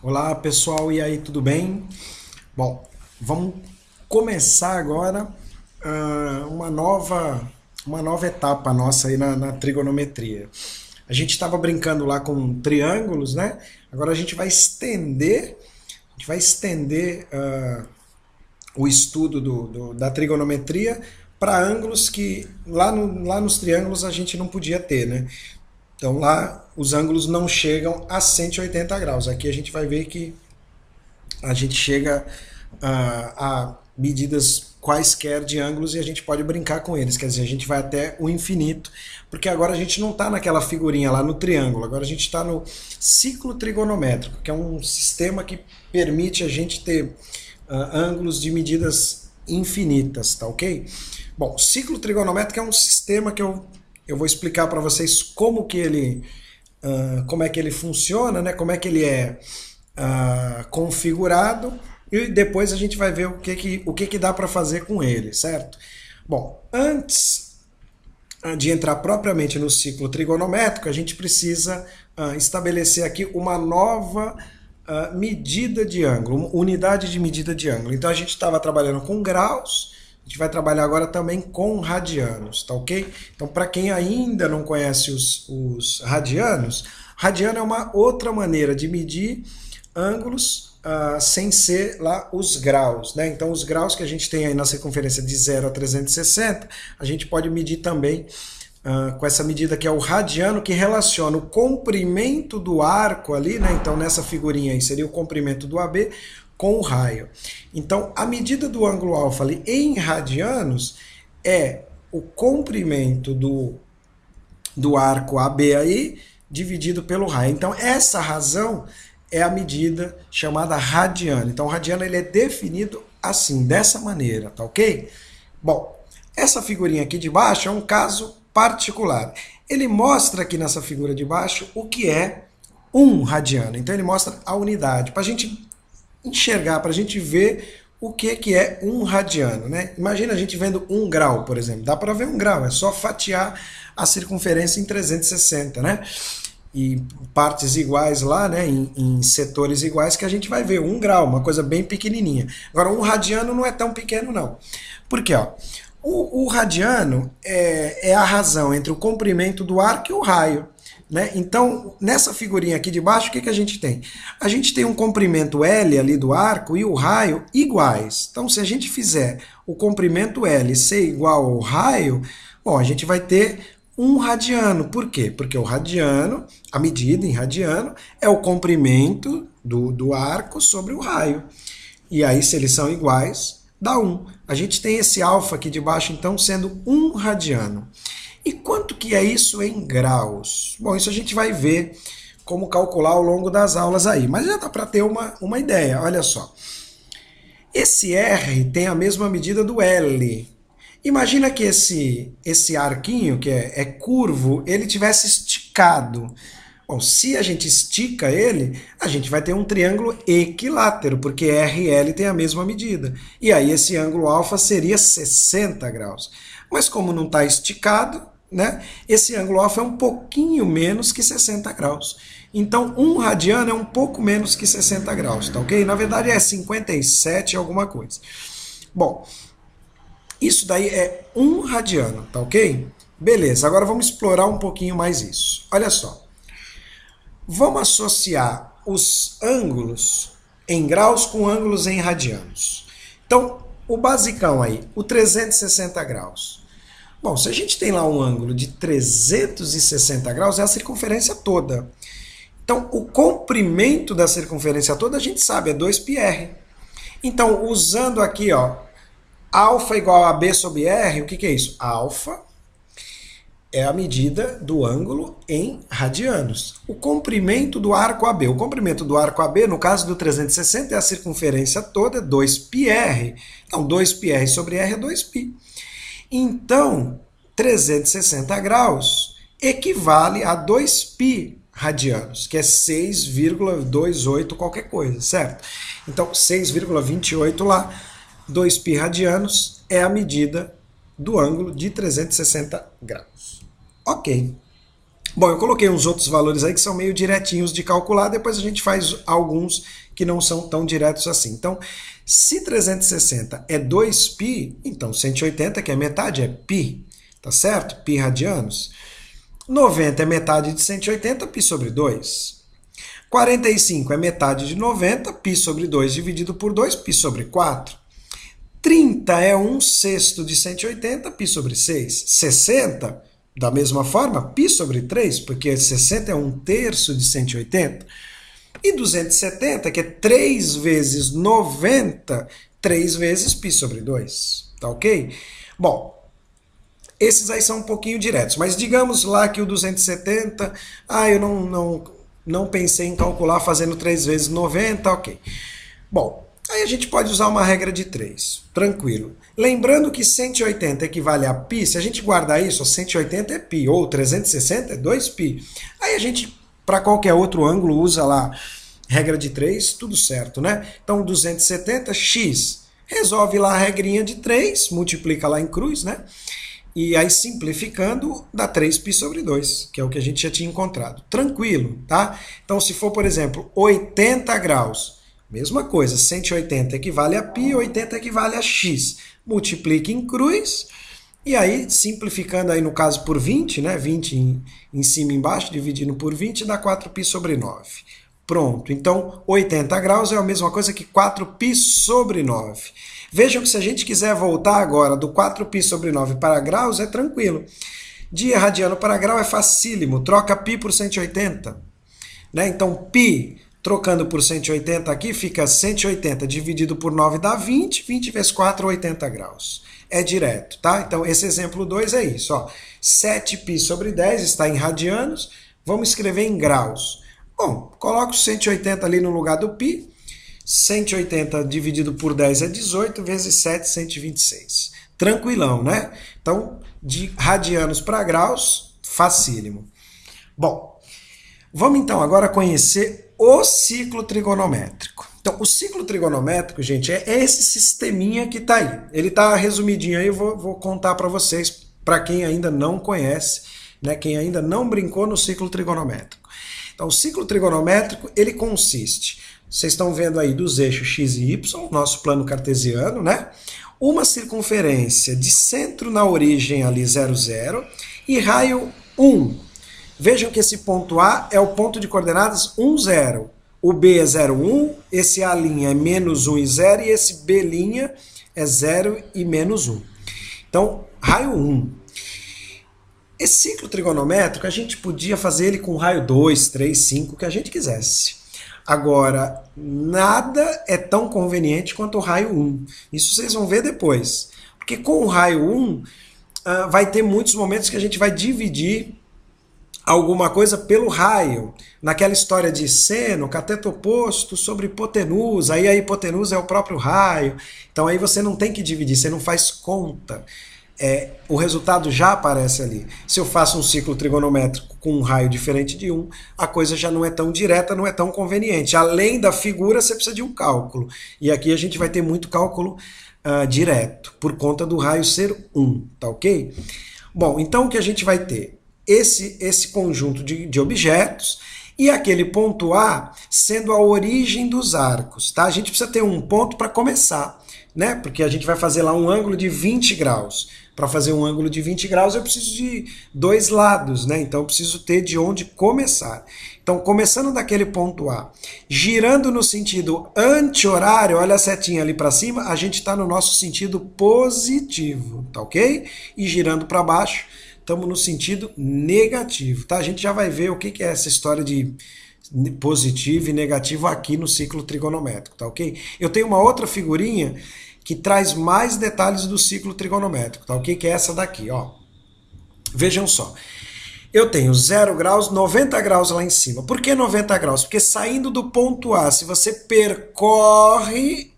Olá pessoal, e aí, tudo bem? Bom, vamos começar agora uma nova etapa nossa aí na trigonometria. A gente estava brincando lá com triângulos, né? Agora a gente vai estender o estudo da trigonometria para ângulos que lá nos triângulos a gente não podia ter, né? Então lá os ângulos não chegam a 180 graus. Aqui a gente vai ver que a gente chega a medidas quaisquer de ângulos e a gente pode brincar com eles, quer dizer, a gente vai até o infinito, porque agora a gente não está naquela figurinha lá no triângulo, agora a gente está no ciclo trigonométrico, que é um sistema que permite a gente ter ângulos de medidas infinitas, tá ok? Bom, ciclo trigonométrico é um sistema que eu vou explicar para vocês como é que ele funciona, né? Como é que ele é configurado e depois a gente vai ver o que dá para fazer com ele, certo? Bom, antes de entrar propriamente no ciclo trigonométrico, a gente precisa estabelecer aqui uma nova medida de ângulo, unidade de medida de ângulo. Então a gente estava trabalhando com graus, a gente vai trabalhar agora também com radianos, tá ok? Então, para quem ainda não conhece os radianos, radiano é uma outra maneira de medir ângulos sem ser lá os graus, né? Então, os graus que a gente tem aí na circunferência de 0 a 360, a gente pode medir também com essa medida que é o radiano, que relaciona o comprimento do arco ali, né? Então, nessa figurinha aí seria o comprimento do AB com o raio. Então, a medida do ângulo alfa ali em radianos é o comprimento do arco AB aí dividido pelo raio. Então, essa razão é a medida chamada radiano. Então, o radiano ele é definido assim, dessa maneira, tá ok? Bom, essa figurinha aqui de baixo é um caso particular. Ele mostra aqui nessa figura de baixo o que é um radiano. Então, ele mostra a unidade, para a gente enxergar, para a gente ver o que é um radiano, né? Imagina a gente vendo 1 grau, por exemplo. Dá para ver 1 grau, é só fatiar a circunferência em 360, né? E partes iguais lá, né, em setores iguais, que a gente vai ver 1 grau, uma coisa bem pequenininha. Agora, um radiano não é tão pequeno, não. Por quê? Ó? O radiano é a razão entre o comprimento do arco e o raio. Né? Então, nessa figurinha aqui de baixo, o que a gente tem? A gente tem um comprimento L ali do arco e o raio iguais. Então, se a gente fizer o comprimento L ser igual ao raio, bom, a gente vai ter um radiano. Por quê? Porque o radiano, a medida em radiano, é o comprimento do arco sobre o raio. E aí, se eles são iguais, dá 1. A gente tem esse alfa aqui de baixo, então, sendo 1 radiano. E quanto que é isso em graus? Bom, isso a gente vai ver como calcular ao longo das aulas aí. Mas já dá para ter uma ideia, olha só. Esse R tem a mesma medida do L. Imagina que esse arquinho, que é curvo, ele tivesse esticado. Bom, se a gente estica ele, a gente vai ter um triângulo equilátero, porque R e L têm a mesma medida. E aí esse ângulo alfa seria 60 graus. Mas como não está esticado, né, esse ângulo alfa é um pouquinho menos que 60 graus. Então, 1 radiano é um pouco menos que 60 graus, tá ok? Na verdade é 57 alguma coisa. Bom, isso daí é 1 radiano, tá ok? Beleza, agora vamos explorar um pouquinho mais isso. Olha só. Vamos associar os ângulos em graus com ângulos em radianos. Então, o basicão aí, o 360 graus. Bom, se a gente tem lá um ângulo de 360 graus, é a circunferência toda. Então, o comprimento da circunferência toda, a gente sabe, é 2πr. Então, usando aqui, ó, alfa igual a b sobre r, o que é isso? Alfa é a medida do ângulo em radianos. O comprimento do arco AB. O comprimento do arco AB, no caso do 360, é a circunferência toda, é 2πr. Então, 2πr sobre r é 2π. Então, 360 graus equivale a 2π radianos, que é 6,28 qualquer coisa, certo? Então, 6,28 lá, 2π radianos é a medida do ângulo de 360 graus. Ok. Bom, eu coloquei uns outros valores aí que são meio diretinhos de calcular, depois a gente faz alguns que não são tão diretos assim. Então, se 360 é 2π, então 180, que é metade, é π, tá certo? Π radianos. 90 é metade de 180, π sobre 2. 45 é metade de 90, π sobre 2 dividido por 2, π sobre 4. 30 é 1/6 de 180, π sobre 6. 60, da mesma forma, π sobre 3, porque 60 é 1/3 de 180. E 270, que é 3 vezes 90, 3 vezes π sobre 2. Tá ok? Bom, esses aí são um pouquinho diretos, mas digamos lá que o 270, eu não pensei em calcular fazendo 3 vezes 90, ok. Bom, aí a gente pode usar uma regra de 3, tranquilo. Lembrando que 180 equivale a π, se a gente guardar isso, 180 é π, ou 360 é 2π. Aí a gente, para qualquer outro ângulo, usa lá regra de 3, tudo certo, né? Então 270, x, resolve lá a regrinha de 3, multiplica lá em cruz, né? E aí, simplificando, dá 3π sobre 2, que é o que a gente já tinha encontrado. Tranquilo, tá? Então, se for, por exemplo, 80 graus, mesma coisa, 180 equivale a π, 80 equivale a x. Multiplica em cruz, e aí, simplificando aí no caso por 20, né? 20 em cima e embaixo, dividindo por 20, dá 4π sobre 9. Pronto, então 80 graus é a mesma coisa que 4π sobre 9. Vejam que se a gente quiser voltar agora do 4π sobre 9 para graus, é tranquilo. De radiano para grau é facílimo, troca π por 180. Né? Então, π trocando por 180 aqui fica 180 dividido por 9 dá 20, 20 vezes 4, 80 graus. É direto, tá? Então, esse exemplo 2 é isso. Ó. 7π sobre 10 está em radianos, vamos escrever em graus. Bom, coloco 180 ali no lugar do π, 180 dividido por 10 é 18, vezes 7, 126. Tranquilão, né? Então, de radianos para graus, facílimo. Bom, vamos então agora conhecer o ciclo trigonométrico. Então, o ciclo trigonométrico, gente, é esse sisteminha que está aí. Ele está resumidinho aí, eu vou contar para vocês, para quem ainda não conhece, né, quem ainda não brincou no ciclo trigonométrico. Então, o ciclo trigonométrico, ele consiste, vocês estão vendo aí dos eixos x e y, nosso plano cartesiano, né? Uma circunferência de centro na origem ali 0, 0 e raio 1. Vejam que esse ponto A é o ponto de coordenadas 1, 0. O B é 0, 1, esse A' é menos 1 e 0 e esse B' é 0 e menos 1. Então, raio 1. Esse ciclo trigonométrico, a gente podia fazer ele com raio 2, 3, 5, o que a gente quisesse. Agora, nada é tão conveniente quanto o raio 1. Isso vocês vão ver depois. Porque com o raio 1, vai ter muitos momentos que a gente vai dividir alguma coisa pelo raio. Naquela história de seno, cateto oposto sobre hipotenusa, aí a hipotenusa é o próprio raio. Então aí você não tem que dividir, você não faz conta. O resultado já aparece ali. Se eu faço um ciclo trigonométrico com um raio diferente de 1, a coisa já não é tão direta, não é tão conveniente. Além da figura, você precisa de um cálculo. E aqui a gente vai ter muito cálculo direto, por conta do raio ser 1, tá ok? Bom, então o que a gente vai ter? Esse conjunto de objetos e aquele ponto A sendo a origem dos arcos, tá? A gente precisa ter um ponto para começar, né? Porque a gente vai fazer lá um ângulo de 20 graus. Para fazer um ângulo de 20 graus eu preciso de dois lados, né? Então eu preciso ter de onde começar. Então, começando daquele ponto A, girando no sentido anti-horário, olha a setinha ali para cima, a gente está no nosso sentido positivo, tá ok? E girando para baixo, estamos no sentido negativo, tá? A gente já vai ver o que é essa história de positivo e negativo aqui no ciclo trigonométrico, tá ok? Eu tenho uma outra figurinha que traz mais detalhes do ciclo trigonométrico, tá ok? Que é essa daqui, ó. Vejam só. Eu tenho 0 graus, 90 graus lá em cima. Por que 90 graus? Porque saindo do ponto A, se você percorre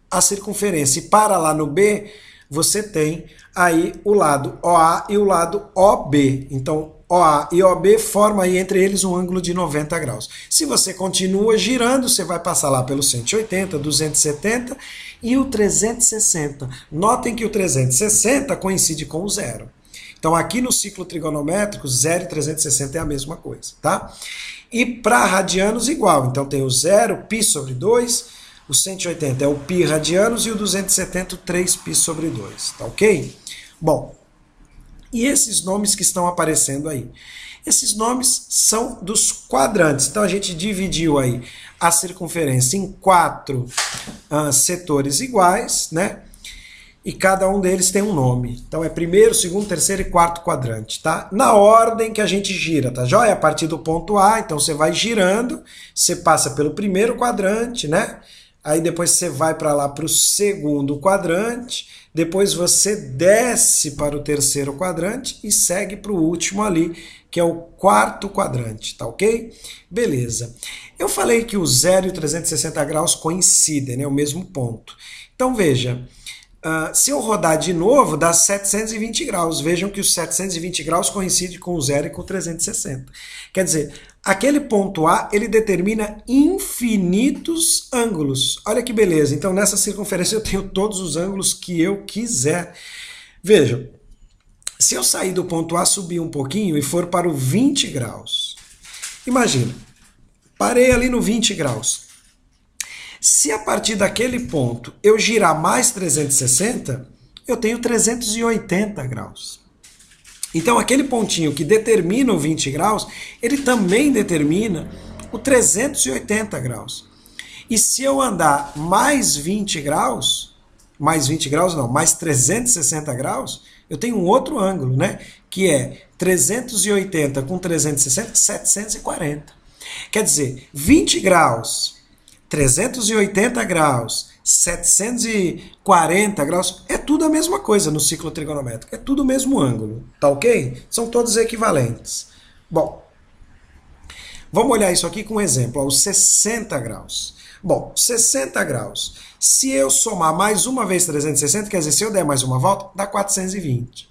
a circunferência e para lá no B, você tem aí o lado OA e o lado OB. Então, OA e OB formam aí entre eles um ângulo de 90 graus. Se você continua girando, você vai passar lá pelo 180, 270 e o 360. Notem que o 360 coincide com o zero. Então aqui no ciclo trigonométrico, 0 e 360 é a mesma coisa, tá? E para radianos igual, então tem o 0, π sobre 2, o 180 é o π radianos e o 270 o 3π sobre 2, tá ok? Bom, e esses nomes que estão aparecendo aí? Esses nomes são dos quadrantes. Então a gente dividiu aí a circunferência em 4 setores iguais, né? E cada um deles tem um nome. Então é primeiro, segundo, terceiro e quarto quadrante, tá? Na ordem que a gente gira, tá joia? A partir do ponto A, então você vai girando, você passa pelo primeiro quadrante, né? Aí depois você vai para lá para o segundo quadrante, depois você desce para o terceiro quadrante e segue para o último ali, que é o quarto quadrante, tá ok? Beleza. Eu falei que o 0 e o 360 graus coincidem, né? O mesmo ponto. Então veja, se eu rodar de novo, dá 720 graus. Vejam que os 720 graus coincidem com o 0 e com o 360. Quer dizer, aquele ponto A, ele determina infinitos ângulos. Olha que beleza. Então, nessa circunferência, eu tenho todos os ângulos que eu quiser. Vejam, se eu sair do ponto A, subir um pouquinho e for para o 20 graus. Imagina, parei ali no 20 graus. Se a partir daquele ponto eu girar mais 360, eu tenho 380 graus. Então aquele pontinho que determina o 20 graus, ele também determina o 380 graus. E se eu andar mais 20 graus, mais 360 graus, eu tenho um outro ângulo, né? Que é 380 com 360, 740. Quer dizer, 20 graus... 380 graus, 740 graus, é tudo a mesma coisa no ciclo trigonométrico, é tudo o mesmo ângulo, tá ok? São todos equivalentes. Bom, vamos olhar isso aqui com um exemplo, os 60 graus. Bom, 60 graus, se eu somar mais uma vez 360, quer dizer, se eu der mais uma volta, dá 420.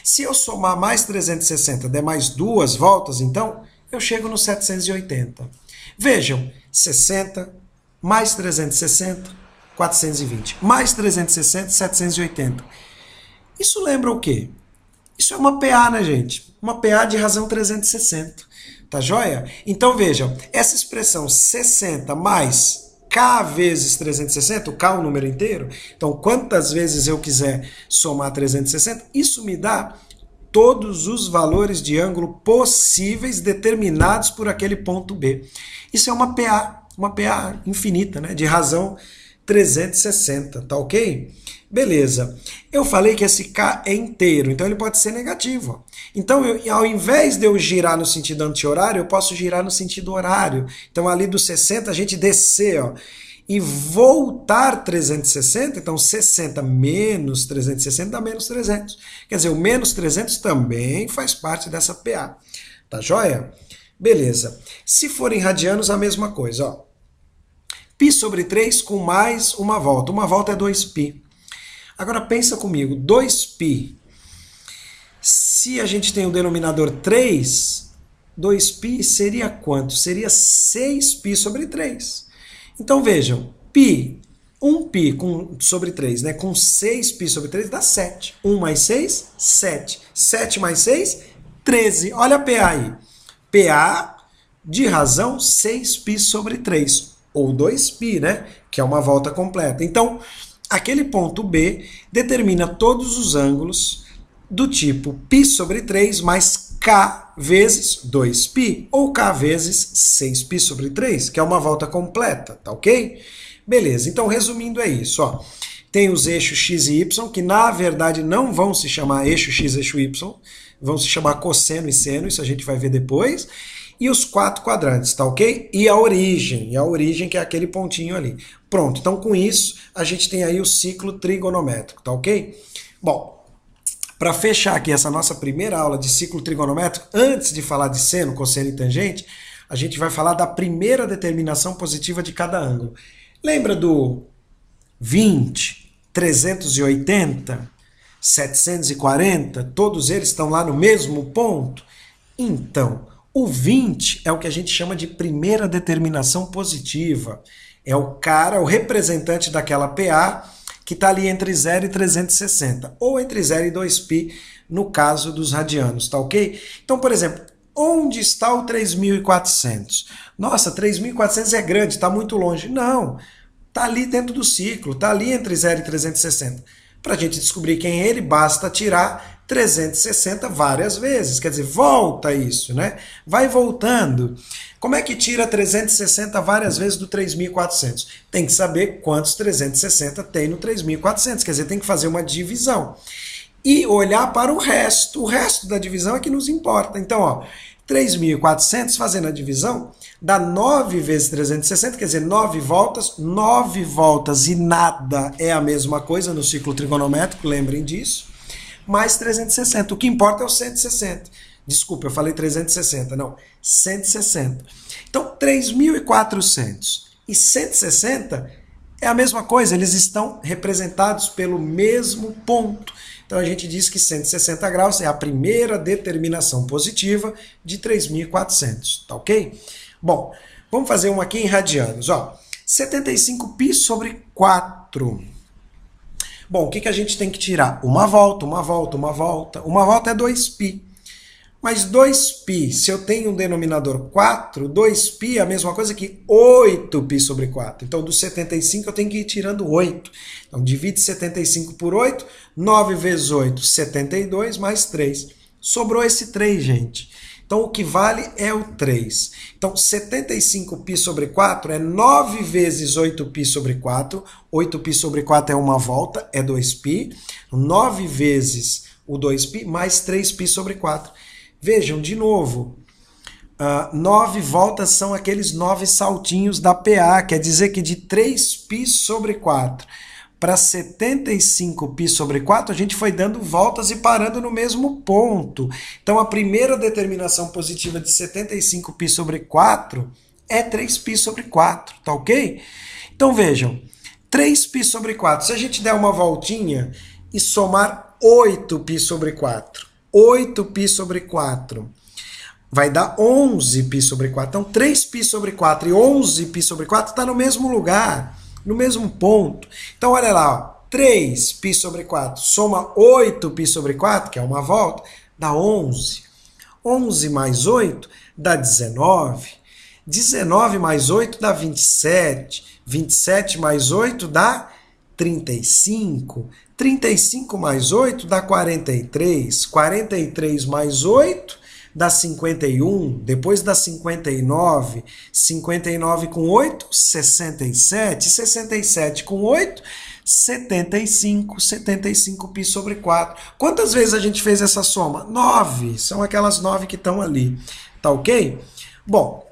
Se eu somar mais 360, der mais duas voltas, então, eu chego no 780. Vejam, 60 mais 360, 420. Mais 360, 780. Isso lembra o quê? Isso é uma PA, né, gente? Uma PA de razão 360. Tá joia? Então, vejam, essa expressão 60 mais K vezes 360, o K é o número inteiro, então quantas vezes eu quiser somar 360, isso me dá todos os valores de ângulo possíveis determinados por aquele ponto B. Isso é uma PA infinita, né? De razão 360, tá ok? Beleza. Eu falei que esse K é inteiro, então ele pode ser negativo. Então, ao invés de eu girar no sentido anti-horário, eu posso girar no sentido horário. Então, ali do 60, a gente descer, ó, e voltar 360, então 60 menos 360 dá menos 300. Quer dizer, o menos 300 também faz parte dessa PA. Tá joia? Beleza. Se for em radianos, a mesma coisa, ó. Π sobre 3 com mais uma volta. Uma volta é 2π. Agora pensa comigo, 2π. Se a gente tem o denominador 3, 2π seria quanto? Seria 6π sobre 3. Então vejam, π, 1π sobre 3, né? Com 6π sobre 3 dá 7. 1 mais 6, 7. 7 mais 6, 13. Olha a PA aí. PA de razão 6π sobre 3. Ou 2π, né? Que é uma volta completa. Então, aquele ponto B determina todos os ângulos do tipo π sobre 3 mais K vezes 2π, ou K vezes 6π sobre 3, que é uma volta completa, tá ok? Beleza, então resumindo é isso, ó. Tem os eixos x e y, que na verdade não vão se chamar eixo x, eixo y, vão se chamar cosseno e seno, isso a gente vai ver depois. E os 4 quadrantes, tá ok? E a origem que é aquele pontinho ali. Pronto, então com isso a gente tem aí o ciclo trigonométrico, tá ok? Bom, para fechar aqui essa nossa primeira aula de ciclo trigonométrico, antes de falar de seno, cosseno e tangente, a gente vai falar da primeira determinação positiva de cada ângulo. Lembra do 20, 380, 740? Todos eles estão lá no mesmo ponto? Então, o 20 é o que a gente chama de primeira determinação positiva. É o cara, o representante daquela PA que está ali entre 0 e 360, ou entre 0 e 2π, no caso dos radianos, tá ok? Então, por exemplo, onde está o 3.400? Nossa, 3.400 é grande, está muito longe. Não, está ali dentro do ciclo, está ali entre 0 e 360. Para a gente descobrir quem é ele, basta tirar 360 várias vezes. Quer dizer, volta isso, né? Vai voltando. Como é que tira 360 várias vezes do 3.400? Tem que saber quantos 360 tem no 3.400. Quer dizer, tem que fazer uma divisão. E olhar para o resto. O resto da divisão é que nos importa. Então, ó, 3.400 fazendo a divisão dá 9 vezes 360, quer dizer, 9 voltas e nada é a mesma coisa no ciclo trigonométrico, lembrem disso, mais 360. O que importa é o 160. Desculpa, eu falei 360, não, 160. Então, 3.400 e 160 é a mesma coisa, eles estão representados pelo mesmo ponto. Então a gente diz que 160 graus é a primeira determinação positiva de 3.400, tá ok? Bom, vamos fazer uma aqui em radianos, ó. 75π sobre 4. Bom, o que a gente tem que tirar? Uma volta, uma volta, uma volta. Uma volta é 2π. Mas 2π, se eu tenho um denominador 4, 2π é a mesma coisa que 8π sobre 4. Então, do 75 eu tenho que ir tirando 8. Então, divide 75 por 8, 9 vezes 8, 72, mais 3. Sobrou esse 3, gente. Então, o que vale é o 3. Então, 75π sobre 4 é 9 vezes 8π sobre 4. 8π sobre 4 é uma volta, é 2π. 9 vezes o 2π mais 3π sobre 4. Vejam, de novo, 9 voltas são aqueles 9 saltinhos da PA, quer dizer que de 3π sobre 4 para 75π sobre 4, a gente foi dando voltas e parando no mesmo ponto. Então, a primeira determinação positiva de 75π sobre 4 é 3π sobre 4, tá ok? Então, vejam, 3π sobre 4, se a gente der uma voltinha e somar 8π sobre 4, 8π sobre 4 vai dar 11π sobre 4. Então, 3π sobre 4 e 11π sobre 4 está no mesmo lugar, no mesmo ponto. Então, olha lá, ó, 3π sobre 4 soma 8π sobre 4, que é uma volta, dá 11. 11 mais 8 dá 19. 19 mais 8 dá 27. 27 mais 8 dá 35. 35 mais 8 dá 43. 43 mais 8 dá 51. Depois dá 59. 59 com 8, 67. 67 com 8, 75. 75π sobre 4. Quantas vezes a gente fez essa soma? 9. São aquelas 9 que estão ali. Tá ok? Bom,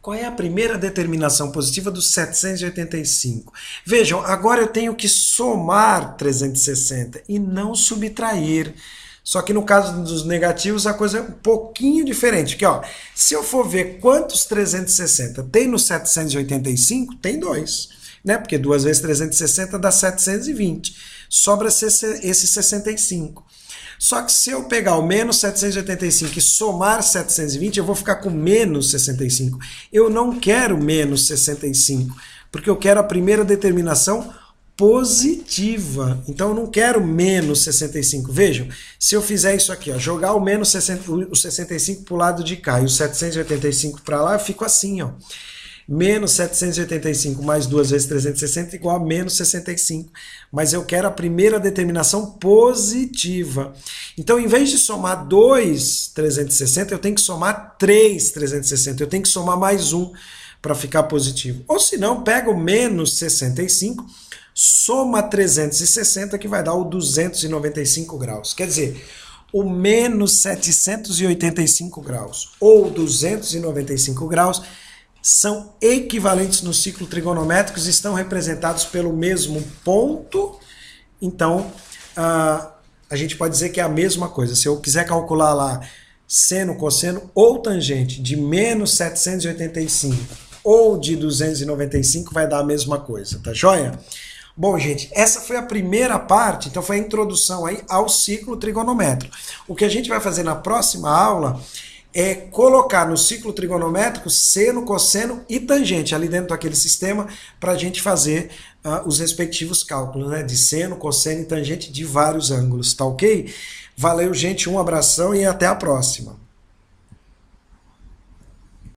qual é a primeira determinação positiva do 785? Vejam, agora eu tenho que somar 360 e não subtrair. Só que no caso dos negativos a coisa é um pouquinho diferente. Porque, ó, se eu for ver quantos 360 tem no 785, tem 2. Né? Porque 2 vezes 360 dá 720. Sobra esse 65. Só que se eu pegar o menos 785 e somar 720, eu vou ficar com menos 65. Eu não quero menos 65, porque eu quero a primeira determinação positiva. Então eu não quero menos 65. Vejam, se eu fizer isso aqui, ó, jogar o 65 para o lado de cá e o 785 para lá, eu fico assim, ó. Menos 785 mais 2 vezes 360 igual a menos 65. Mas eu quero a primeira determinação positiva. Então, em vez de somar 2 360, eu tenho que somar 3 360. Eu tenho que somar mais 1 para ficar positivo. Ou se não, pega o menos 65, soma 360, que vai dar o 295 graus. Quer dizer, o menos 785 graus ou 295 graus são equivalentes no ciclo trigonométrico, estão representados pelo mesmo ponto. Então, a gente pode dizer que é a mesma coisa. Se eu quiser calcular lá seno, cosseno ou tangente de menos 785 ou de 295, vai dar a mesma coisa, tá joia? Bom, gente, essa foi a primeira parte, então foi a introdução aí ao ciclo trigonométrico. O que a gente vai fazer na próxima aula é colocar no ciclo trigonométrico seno, cosseno e tangente ali dentro daquele sistema para a gente fazer os respectivos cálculos, né? De seno, cosseno e tangente de vários ângulos, tá ok? Valeu, gente, um abração e até a próxima.